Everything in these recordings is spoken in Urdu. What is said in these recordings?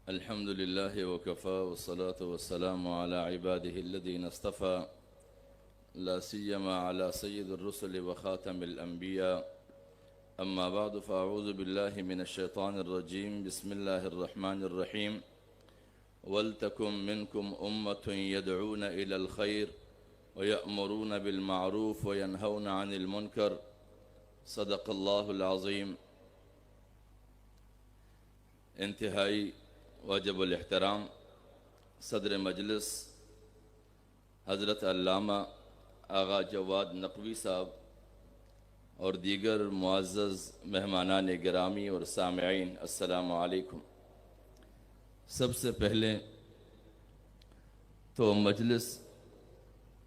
الحمد لله وكفى والصلاة والسلام على عباده الذين اصطفى لا سيما على سيد الرسل وخاتم الأنبياء أما بعد فأعوذ بالله من الشيطان الرجيم بسم الله الرحمن الرحيم ولتكن منكم أمة يدعون إلى الخير ويأمرون بالمعروف وينهون عن المنكر صدق الله العظيم۔ انتہائی واجب الاحترام صدر مجلس حضرت علامہ آغا جواد نقوی صاحب اور دیگر معزز مہمانان گرامی اور سامعین، السلام علیکم۔ سب سے پہلے تو مجلس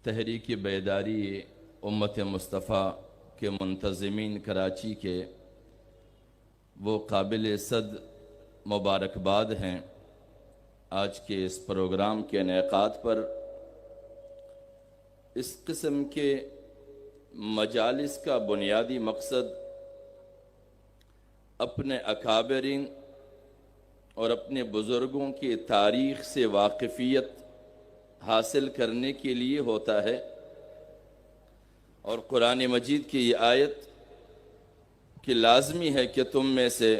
تحریک بیداری امت مصطفیٰ کے منتظمین کراچی کے وہ قابل صد مبارکباد ہیں آج کے اس پروگرام کے انعقاد پر۔ اس قسم کے مجالس کا بنیادی مقصد اپنے اکابرین اور اپنے بزرگوں کی تاریخ سے واقفیت حاصل کرنے کے لیے ہوتا ہے، اور قرآن مجید کی یہ آیت کہ لازمی ہے کہ تم میں سے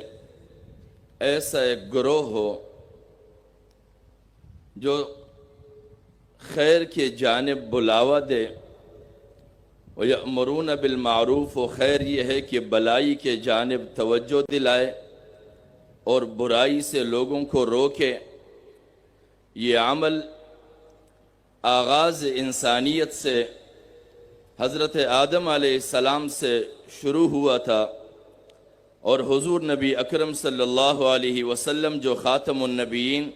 ایسا ایک گروہ ہو جو خیر کی جانب بلاوا دے، وَيَأْمُرُونَ بِالْمَعْرُوفِ، و خیر یہ ہے کہ بلائی کے جانب توجہ دلائے اور برائی سے لوگوں کو روکے۔ یہ عمل آغاز انسانیت سے حضرت آدم علیہ السلام سے شروع ہوا تھا، اور حضور نبی اکرم صلی اللہ علیہ وسلم جو خاتم النبیین،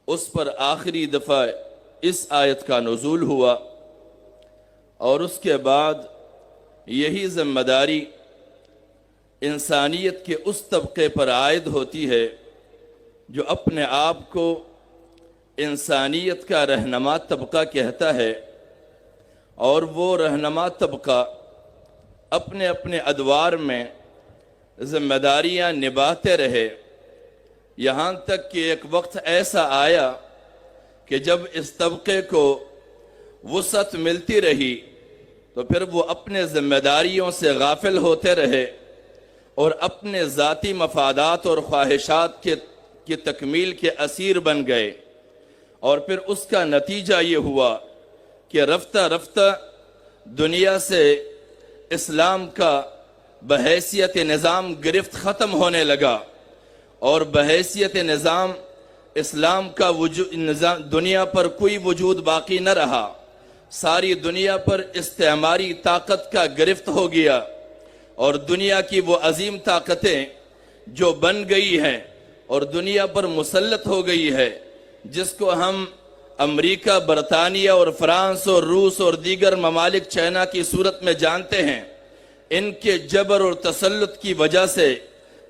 اس پر آخری دفعہ اس آیت کا نزول ہوا، اور اس کے بعد یہی ذمہ داری انسانیت کے اس طبقے پر عائد ہوتی ہے جو اپنے آپ کو انسانیت کا رہنما طبقہ کہتا ہے، اور وہ رہنما طبقہ اپنے اپنے ادوار میں ذمہ داریاں نبھاتے رہے، یہاں تک کہ ایک وقت ایسا آیا کہ جب اس طبقے کو وسعت ملتی رہی تو پھر وہ اپنے ذمہ داریوں سے غافل ہوتے رہے اور اپنے ذاتی مفادات اور خواہشات کی تکمیل کے اسیر بن گئے، اور پھر اس کا نتیجہ یہ ہوا کہ رفتہ رفتہ دنیا سے اسلام کا بحیثیت نظام گرفت ختم ہونے لگا، اور بحیثیت نظام اسلام کا دنیا پر کوئی وجود باقی نہ رہا۔ ساری دنیا پر استعماری طاقت کا گرفت ہو گیا، اور دنیا کی وہ عظیم طاقتیں جو بن گئی ہیں اور دنیا پر مسلط ہو گئی ہے، جس کو ہم امریکہ، برطانیہ اور فرانس اور روس اور دیگر ممالک چائنا کی صورت میں جانتے ہیں، ان کے جبر اور تسلط کی وجہ سے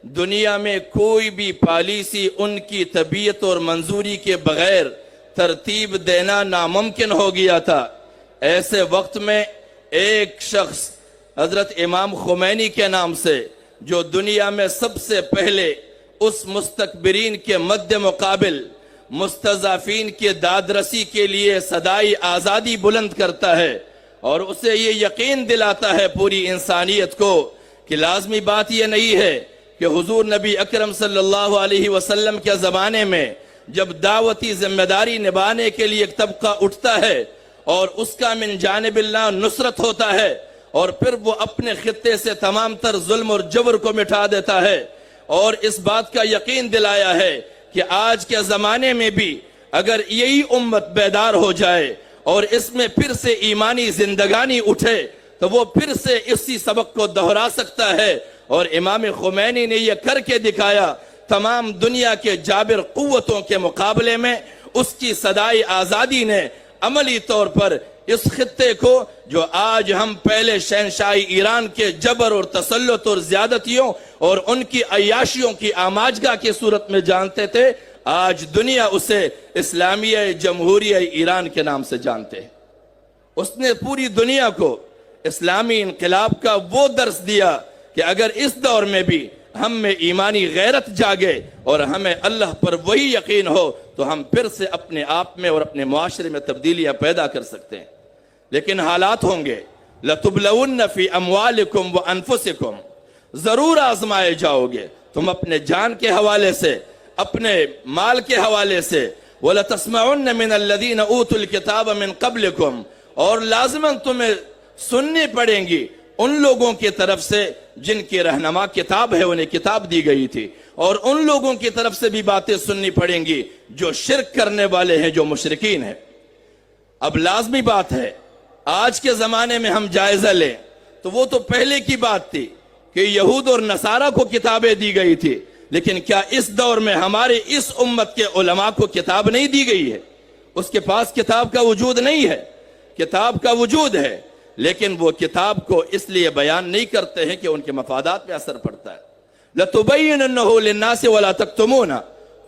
دنیا میں کوئی بھی پالیسی ان کی طبیعت اور منظوری کے بغیر ترتیب دینا ناممکن ہو گیا تھا۔ ایسے وقت میں ایک شخص حضرت امام خمینی کے نام سے، جو دنیا میں سب سے پہلے اس مستکبرین کے مد مقابل مستضعفین کے دادرسی کے لیے صدائے آزادی بلند کرتا ہے، اور اسے یہ یقین دلاتا ہے پوری انسانیت کو کہ لازمی بات یہ نہیں ہے کہ حضور نبی اکرم صلی اللہ علیہ وسلم کے زمانے میں جب دعوتی ذمہ داری نبھانے کے لیے ایک طبقہ اٹھتا ہے اور اس کا من جانب اللہ نصرت ہوتا ہے، اور پھر وہ اپنے خطے سے تمام تر ظلم اور جبر کو مٹا دیتا ہے، اور اس بات کا یقین دلایا ہے کہ آج کے زمانے میں بھی اگر یہی امت بیدار ہو جائے اور اس میں پھر سے ایمانی زندگانی اٹھے تو وہ پھر سے اسی سبق کو دہرا سکتا ہے، اور امام خمینی نے یہ کر کے دکھایا۔ تمام دنیا کے جابر قوتوں کے مقابلے میں اس کی صدائے آزادی نے عملی طور پر اس خطے کو، جو آج ہم پہلے شہنشاہی ایران کے جبر اور تسلط اور زیادتیوں اور ان کی عیاشیوں کی آماجگاہ کی صورت میں جانتے تھے، آج دنیا اسے اسلامیہ جمہوریہ ایران کے نام سے جانتے ہیں۔ اس نے پوری دنیا کو اسلامی انقلاب کا وہ درس دیا کہ اگر اس دور میں بھی ہم میں ایمانی غیرت جاگے اور ہمیں اللہ پر وہی یقین ہو تو ہم پھر سے اپنے آپ میں اور اپنے معاشرے میں تبدیلیاں پیدا کر سکتے ہیں. لیکن حالات ہوں گے لَتُبْلَوُنَّ فِي أَمْوَالِكُمْ وَأَنفُسِكُمْ، ضرور آزمائے جاؤ گے تم اپنے جان کے حوالے سے، اپنے مال کے حوالے سے. وَلَتَسْمَعُنَّ مِنَ الَّذِينَ أُوتُوا الْكِتَابَ مِنْ قَبْلِكُمْ، اور لازماً تمہیں سننی پڑیں گی ان لوگوں کی طرف سے جن کی رہنما کتاب ہے، انہیں کتاب دی گئی تھی، اور ان لوگوں کی طرف سے بھی باتیں سننی پڑیں گی جو شرک کرنے والے ہیں، جو مشرکین ہیں. اب لازمی بات ہے آج کے زمانے میں ہم جائزہ لیں تو وہ تو پہلے کی بات تھی کہ یہود اور نصارہ کو کتابیں دی گئی تھی، لیکن کیا اس دور میں ہمارے اس امت کے علماء کو کتاب نہیں دی گئی ہے؟ اس کے پاس کتاب کا وجود نہیں ہے؟ کتاب کا وجود ہے، لیکن وہ کتاب کو اس لیے بیان نہیں کرتے ہیں کہ ان کے مفادات پہ اثر پڑتا ہے. لَتُبَيِّنُنَّهُ لِلنَّاسِ وَلَا تَكْتُمُونَ،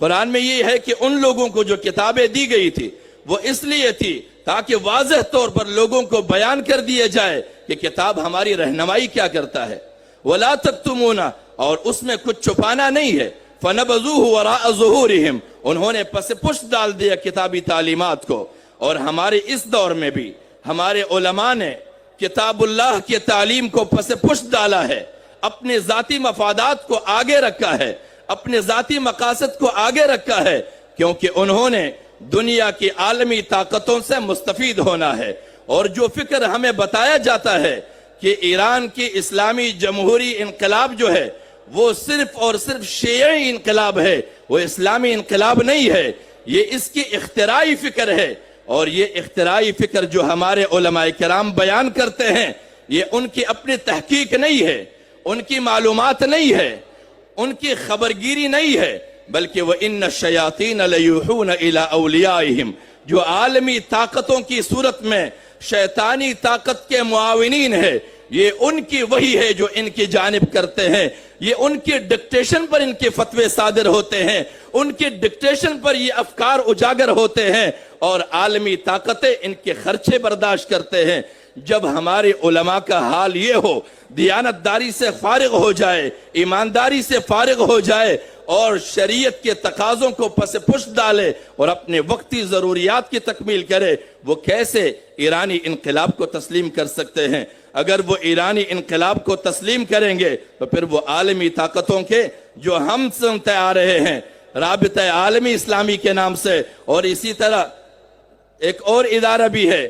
قرآن میں یہ ہے کہ ان لوگوں کو جو کتابیں دی گئی تھی وہ اس لیے تھی تاکہ واضح طور پر لوگوں کو بیان کر دیا جائے کہ کتاب ہماری رہنمائی کیا کرتا ہے. وَلَا تَكْتُمُونَ، اور اس میں کچھ چھپانا نہیں ہے. فَنَبَذُوهُ وَرَاءَ ظُهُورِهِمْ، انہوں نے پس پشت ڈال دیا کتابی تعلیمات کو. اور ہمارے اس دور میں بھی ہمارے علماء نے کتاب اللہ کی تعلیم کو پس پشت ڈالا ہے، اپنے ذاتی مفادات کو آگے رکھا ہے، اپنے ذاتی مقاصد کو آگے رکھا ہے، کیونکہ انہوں نے دنیا کی عالمی طاقتوں سے مستفید ہونا ہے. اور جو فکر ہمیں بتایا جاتا ہے کہ ایران کی اسلامی جمہوری انقلاب جو ہے وہ صرف اور صرف شیعی انقلاب ہے، وہ اسلامی انقلاب نہیں ہے، یہ اس کی اختراعی فکر ہے. اور یہ اختراعی فکر جو ہمارے علماء کرام بیان کرتے ہیں یہ ان کی اپنی تحقیق نہیں ہے، ان کی معلومات نہیں ہے، ان کی خبرگیری نہیں ہے، بلکہ وَإِنَّ الشَّيَاطِينَ لَيُوحُونَ إِلَىٰ أَوْلِيَائِهِمْ، جو عالمی طاقتوں کی صورت میں شیطانی طاقت کے معاونین ہے، یہ ان کی وحی ہے جو ان کی جانب کرتے ہیں. یہ ان کی ڈکٹیشن پر ان کے فتوے صادر ہوتے ہیں، ان کی ڈکٹیشن پر یہ افکار اجاگر ہوتے ہیں، اور عالمی طاقتیں ان کے خرچے برداشت کرتے ہیں. جب ہمارے علماء کا حال یہ ہو، دیانتداری سے فارغ ہو جائے، ایمانداری سے فارغ ہو جائے اور شریعت کے تقاضوں کو پس پشت ڈالے اور اپنے وقتی ضروریات کی تکمیل کرے، وہ کیسے ایرانی انقلاب کو تسلیم کر سکتے ہیں؟ اگر وہ ایرانی انقلاب کو تسلیم کریں گے تو پھر وہ عالمی طاقتوں کے جو ہم سنتے آ رہے ہیں رابطہ عالمی اسلامی کے نام سے، اور اسی طرح ایک اور ادارہ بھی ہے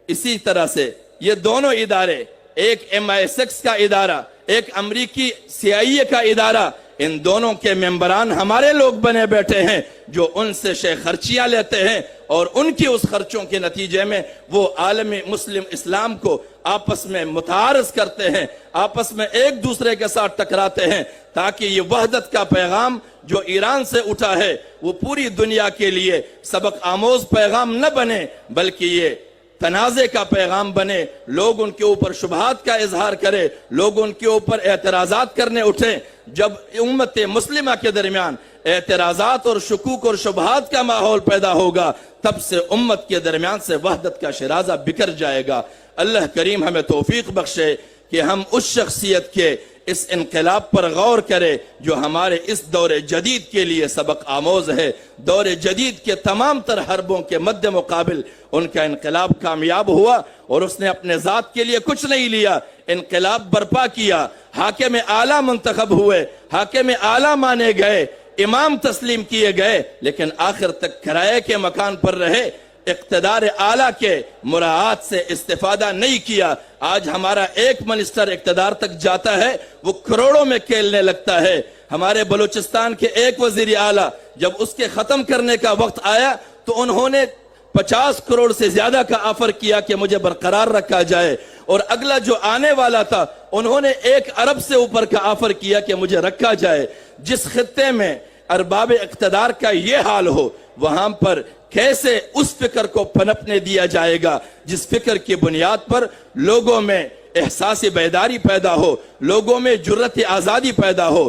اسی طرح سے، یہ دونوں ادارے، ایک MI6 کا ادارہ، ایک امریکی CIA کا ادارہ، ان دونوں کے ممبران ہمارے لوگ بنے بیٹھے ہیں جو ان سے خرچیاں لیتے ہیں، اور ان کی اس خرچوں کے نتیجے میں وہ عالم مسلم اسلام کو آپس میں متعارض کرتے ہیں، آپس میں ایک دوسرے کے ساتھ ٹکراتے ہیں، تاکہ یہ وحدت کا پیغام جو ایران سے اٹھا ہے وہ پوری دنیا کے لیے سبق آموز پیغام نہ بنے، بلکہ یہ تنازع کا پیغام بنے. لوگ ان کے اوپر شبہات کا اظہار کرے، لوگ ان کے اوپر اعتراضات کرنے اٹھیں. جب امت مسلمہ کے درمیان اعتراضات اور شکوک اور شبہات کا ماحول پیدا ہوگا تب سے امت کے درمیان سے وحدت کا شرازہ بکھر جائے گا. اللہ کریم ہمیں توفیق بخشے کہ ہم اس شخصیت کے اس انقلاب پر غور کرے جو ہمارے اس دور جدید کے لیے سبق آموز ہے. دور جدید کے تمام تر حربوں کے مد مقابل ان کا انقلاب کامیاب ہوا، اور اس نے اپنے ذات کے لیے کچھ نہیں لیا، انقلاب برپا کیا، حاکم اعلیٰ منتخب ہوئے، حاکم اعلیٰ مانے گئے، امام تسلیم کیے گئے، لیکن آخر تک کرائے کے مکان پر رہے، اقتدار اعلیٰ کے مراعات سے استفادہ نہیں کیا. آج ہمارا ایک منسٹر اقتدار تک جاتا ہے وہ کروڑوں میں کھیلنے لگتا ہے. ہمارے بلوچستان کے ایک وزیر اعلیٰ جب اس کے ختم کرنے کا وقت آیا تو انہوں نے 50 کروڑ سے زیادہ کا آفر کیا کہ مجھے برقرار رکھا جائے، اور اگلا جو آنے والا تھا انہوں نے 1 ارب سے اوپر کا آفر کیا کہ مجھے رکھا جائے. جس خطے میں ارباب اقتدار کا یہ حال ہو وہاں پر کیسے اس فکر کو پنپنے دیا جائے گا جس فکر کی بنیاد پر لوگوں میں احساس بیداری پیدا ہو، لوگوں میں جرت آزادی پیدا ہو.